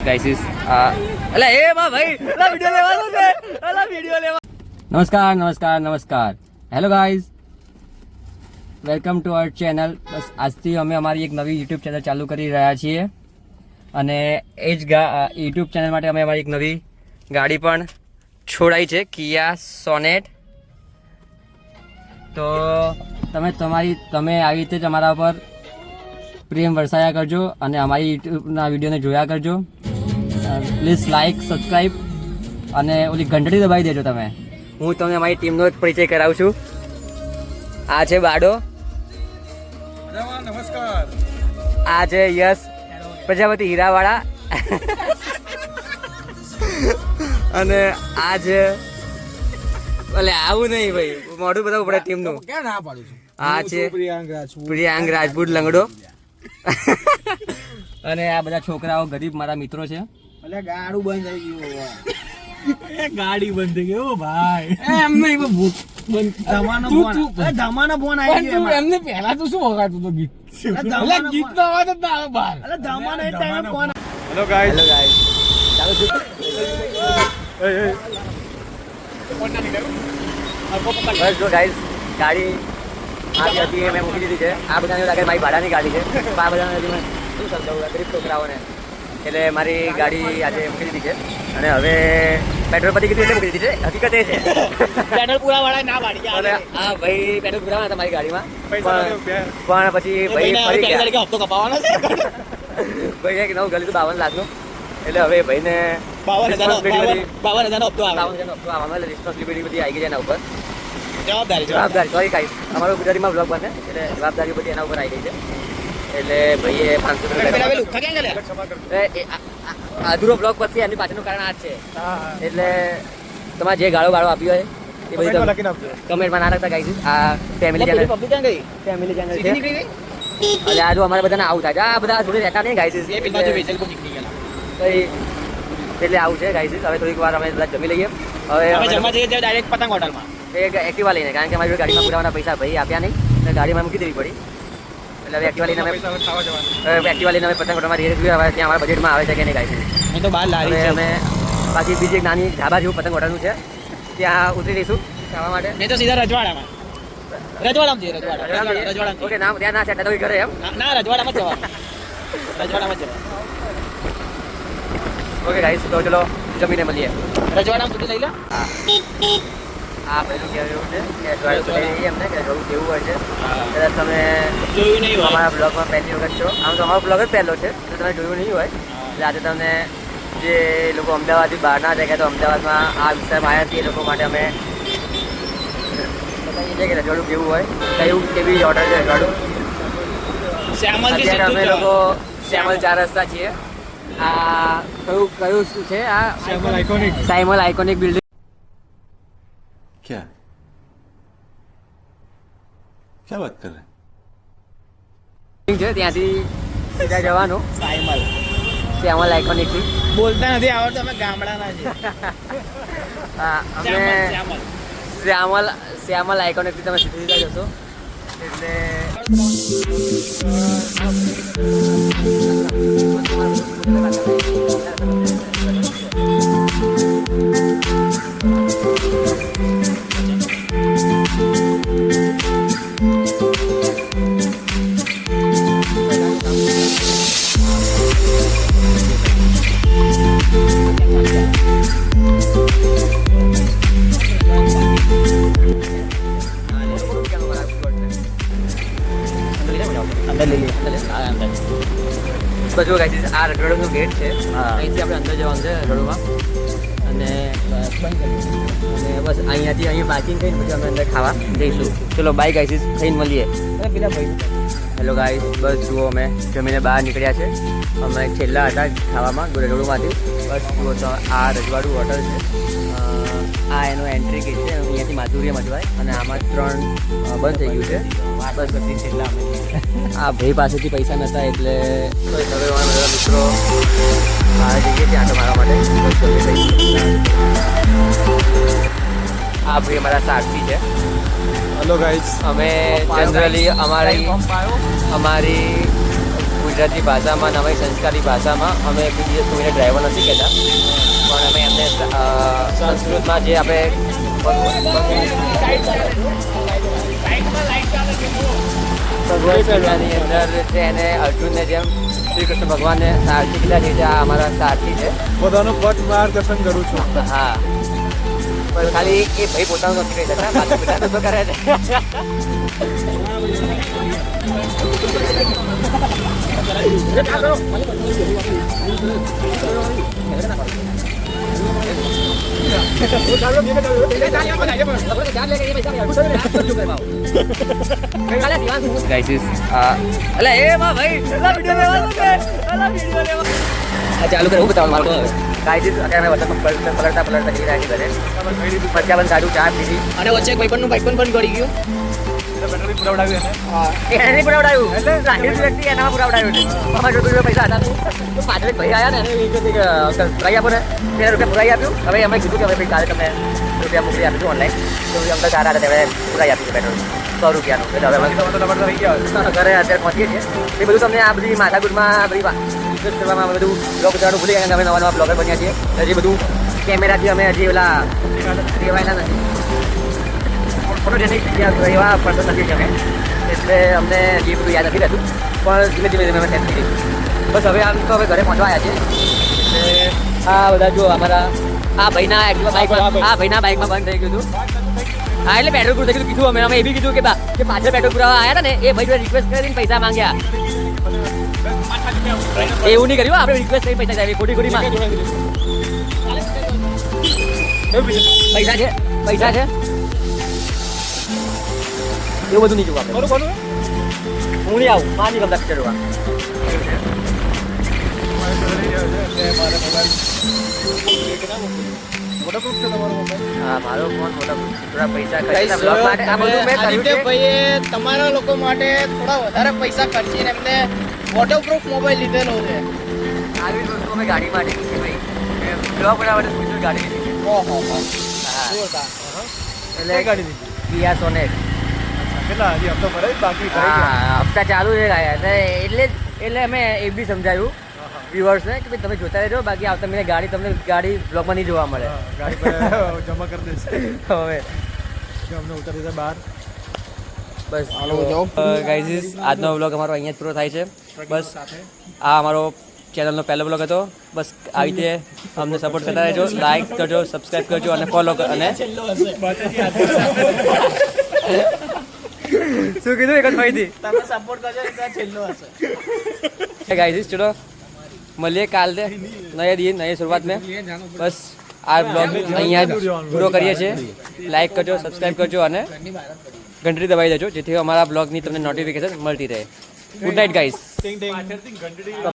ગાઈસીસ અલા એ બા ભાઈ અલા વિડિયો લેવાનો છે અલા વિડિયો લેવા નમસ્કાર hello guys welcome to our channel. બસ આજથી અમે અમારી એક નવી યુટ્યુબ ચેનલ ચાલુ કરી રહ્યા છીએ અને એ જ યુટ્યુબ ચેનલ માટે અમે અમારી એક નવી ગાડી પણ છોડાઈ છે, કિયા સોનેટ. તો તમે આવી રીતે જ અમારા પર પ્રેમ વરસાયા કરજો અને અમારી યુટ્યુબના વિડીયોને જોયા કરજો. પ્લીઝ લાઇક, સબસ્ક્રાઈબ અને ઓલી ઘંટડી દબાવી દેજો તમે. હું તમને અમારી ટીમનો જ પરિચય કરાવું છું. આ છે બાડો, નમસ્કાર. આ છે યશ પ્રજાપતિ હીરાવાળા અને આ છે ભલે આવું નહીં ભાઈ, મોઢું બધા પડે ટીમનું. આ છે પ્રિયાંગ રાજપૂત લંગડો અને આ બધા છોકરાઓ ગરીબ મારા મિત્રો છે. ગાડી બંધ થઈ ગયું. ગાડી બંધ થઈ ગયો ભાઈ. એમ નહીં ધમાનો ફોન આવી ગયો. એમને પહેલા તો શું વગાડતું તો ગીત? ગીત નો અવાજ જ ના આવે બહાર. ધમાનો એ ટાઈમે ફોન. Hello guys. ચાલો જો ગાઈસ, ગાડી આ હતી મેં મૂકી દીધી છે. આ બધાને લાગે મારી ભાડાની ગાડી છે. આ બધાને હજી મેં શું સમજાવું ગરીબ છોકરાઓને, એટલે મારી ગાડી આજે મૂકી દીધી છે. અને હવે પેટ્રોલ પતી ગયું એટલે મૂકી દીધી છે. હકીકત એ છે પેટ્રોલ પૂરા વાળા ના પાડી. હા ભાઈ, પેટ્રોલ પુરાવાના હતા મારી ગાડીમાં, પણ પછી ભાઈ ફરી ગયા. હપ્તો કપાવવાનો છે ભાઈ એક નવું ગયું 52 લાખનું, એટલે હવે ભાઈને 52,000 હપ્તો આવે. રિસ્પોન્સિબિલિટી બધી આવી ગઈ છે એના ઉપર. જવાબદારી સોરી ગાઈસ, અમારો ગુજરાતીમાં બ્લોગ બને એટલે જવાબદારી બધી એના ઉપર આવી ગઈ છે. એટલે ભાઈએ 500 અધૂરો બ્લોગ પછી એમની પાછળનું કારણ આ જ છે. એટલે તમારે જે ગાળો આપ્યો હોય એ બધી કમેન્ટમાં ના લખતા ગાઈસ. આ ફેમિલી ચેનલ છે એટલે આજુ અમારે બધાને આવું થાય છે. આ બધા જોડે રહેતા નહીં ગાઈસ, એટલે આવું છે ગાઈસ. હવે થોડીક વાર અમે બધા જમી લઈએ. હવે જમવા જઈએ ડાયરેક્ટ પતંગ હોટલમાં એક એક્ટિવા લઈને, કારણ કે અમારી ગાડીમાં પુરાવાના પૈસા ભાઈ આપ્યા નહીં એટલે ગાડીમાં મૂકી દેવી પડી. એટલે હવે એક્ટિવા લઈને અમે પતંગ હોટલમાં રહીએ છીએ. હવે ત્યાં અમારા બજેટમાં આવે છે કે નહીં ગાઈસ? મેં તો બહાર લાવી છે. અમે પાછી બીજી એક નાની ધાબા જેવું પતંગ હોટલનું છે, ત્યાં ઉતરી રહીશું ખાવા માટે. મેં તો સીધા રજવાડામાં રજવાડામાં. ઓકે, નામ ત્યાં ના છે એટલે ઘરે એમ ના રજવાડામાં જ જવાનું. રજવાડામાં જ જવાનું. ઓકે ગાઈસ, તો ચલો જમીને મળીએ. રજવાડામાં સુધી લઈ લો. આ પહેલું કહેવું છે કે એમને કે જોવું કેવું હોય છે. કદાચ તમે જોયું નહીં હોય અમારા બ્લોગમાં પહેલી વખત છો. આમ તો અમારો બ્લોગ જ પહેલો છે, તો તમે જોયું નહીં હોય. એટલે આજે તમને જે લોકો અમદાવાદથી બહારના જગ્યા, તો અમદાવાદમાં આ વિસ્તારમાં આવ્યા છીએ એ લોકો માટે અમે બતાવીએ છીએ કે રજવાડું કેવું હોય, કેવી ઓર્ડર છે રજવાડું. અત્યારે અમે લોકો શ્યામલ 4 રસ્તા છીએ. આ કયું શું છે? આ સાયમલ આઇકોનિક બિલ્ડિંગ क्या बात कर रहे છે. ત્યાંથી સીધા જવાનું શ્યામલ આઇકોનિક થી. બોલતા નથી આવડતું, અમે ગામડાના છીએ. હા, અમે શ્યામલ આઇકોનિક થી તમે સીધા જશો એટલે જો ગાઈસ, આ રજવાડુંનો ગેટ છે. અહીંથી આપણે અંદર જવાનું છે રજવાડુંમાં અને બસ અહીંયા પાર્કિંગ કરીને પછી અમે અંદર ખાવા જઈશું. ચલો બાય ગાઈસ, થઈને મળીએ. હેલો ગાઈસ, બસ જુઓ અમે જમીને બહાર નીકળ્યા છે. અમે છેલ્લા હતા ખાવામાં રજવાડુંમાંથી. બસ જુઓ તો આ રજવાડું હોટલ છે. આ એનો એન્ટ્રી ગેટ છે. અહીંયાથી માધુર્ય મજવાય અને આમાં 3 બંધ થઈ ગયું છે. બસ પછી છેલ્લા અમે આ ભાઈ પાસેથી પૈસા નહોતા એટલે હવે અમારા બધા મિત્રો બહાર જઈએ છીએ આટો મારવા માટે. આ ભાઈ અમારા સારથી છે. हेलो गाइस, અમે જનરલી અમારી ગુજરાતી ભાષામાં નવી સંસ્કારી ભાષામાં અમે બીજી કોઈને ડ્રાઈવર નથી કહેતા, પણ અમે એમને સંસ્કૃતમાં જે આપણે ભગવાન ગીતાની અંદર છે એને અર્જુનને જેમ શ્રી કૃષ્ણ ભગવાનને સારથી કીધા છે, આ અમારા સારથી છે. બધાનું પટ માર્ગદર્શન કરું છું. હા, પણ ખાલી એ ભાઈ પોતાનું નથી કહી શકતા, માતા પિતા તો કરે છે. ચાલુ કરે હું બતાવું મારું ગાઈઝ. અત્યારે અમે વતનમાં પલટતા જઈ રહ્યા છીએ ઘરે. પંચાવન સાડું ચા પીધી અને વચ્ચે ભાઈબંધનું બાઈક પણ બંધ કરી ગયું. એને નહીં પુરાવડાવ્યું, રાહિલ વ્યક્તિ એનામાં પુરાવડાવ્યું છે. અમારે જો પૈસા હતા નહીં તો પાછળ એક ભાઈ આવ્યા ને એને એ કહે કે પુરાઈ આપો ને, 13 રૂપિયા પુરાઈ આપ્યું. હવે અમે કીધું કે હવે ભાઈ કાલે તમે રૂપિયા મોકલી આપીશું ઓનલાઈન, તો અંકલ સારા હતા ત્યારે પુરાઈ આપ્યું પેટ્રોલ 100 રૂપિયાનું. એટલે હવે રહી ગયા ઘરે અત્યારે પહોંચીએ છીએ. એ બધું તમને આ બધી માથાકૂટમાં બધી રિસર્ચ કરવામાં બધું બ્લોગ ઉતારવાનું ભૂલી ગયા. અમે નવા બ્લોગર બન્યા છીએ. હજી બધું કેમેરાથી અમે હજી ઓલા રેવાયેલા નથી, ફોટોજેનિક એવા પર્સન નથી અમે, એટલે અમને હજી બધું યાદ નથી રહેતું, પણ ધીમે ધીમે અમે સેટ કરી. બસ હવે આમ તો હવે ઘરે પહોંચવા આવ્યા છે. એટલે આ બધા જો અમારા આ ભાઈના બાઇકમાં બંધ થઈ ગયું હતું. હા, એટલે પેટ્રોલ પૂરું થઈ ગયું કીધું અમે એ બી કીધું કે પાછળ પેટ્રોલ પુરાવા આવ્યા હતા ને એ ભાઈ રિક્વેસ્ટ કરીને પૈસા માંગ્યા. એવું નહીં કર્યું, આપણે રિક્વેસ્ટ કરીને પૈસા જાય ખોટી ખોટી માંગ. પૈસા છે એવું બધું નહીં જોવા. હું નહીં આવું, મારી ગમતા પિક્ચર જોવા. હા, મારો ફોન થોડા પૈસા ભાઈએ તમારા લોકો માટે થોડા વધારે પૈસા ખર્ચીને એમને વોટરપ્રૂફ મોબાઈલ લીધેલો છે. આવી વસ્તુ અમે ગાડી માટે છે ભાઈ, જોવા પડ્યા માટે સ્પેશિયલ ગાડી લીધી. ઓહો હા, એટલે ગાડી લીધી કિયા સોનેટ. કેટલા હજી હપ્તો ભરાય બાકી? હા, હપ્તા ચાલુ છે એટલે અમે એ બી સમજાયું વ્યુઅર્સને કે ભાઈ તમે જોતા રહેજો, બાકી આવતા મહિને તમને ગાડી બ્લોગમાં નહીં જોવા મળે. ગાડી પર જમા કરી દેશે હવે અમને ઉતારી દે બહાર. બસ ગાઈઝ, આજનો વ્લોગ અમારો અહીંયા જ પૂરો થાય છે. બસ આ અમારો ચેનલનો પહેલો વ્લોગ હતો. બસ આવી રીતે અમને સપોર્ટ કરતા રહેજો, લાઈક કરજો, સબસ્ક્રાઈબ કરજો અને ફોલો અને શું કીધું એક જ માહિતી તમે સપોર્ટ કરજો એટલે છેલ્લો હશે. गाइस चलो મળીએ કાલે નયા દિન નઈ શરૂઆત में. બસ આ બ્લોગ અહીંયા જ પૂરો કરીએ છીએ. લાઈક કરજો, સબસ્ક્રાઇબ કરજો અને ઘંટડી દબાવી દેજો જેથી અમારા બ્લોગની તમને નોટિફિકેશન મળતી રહે. Good night guys.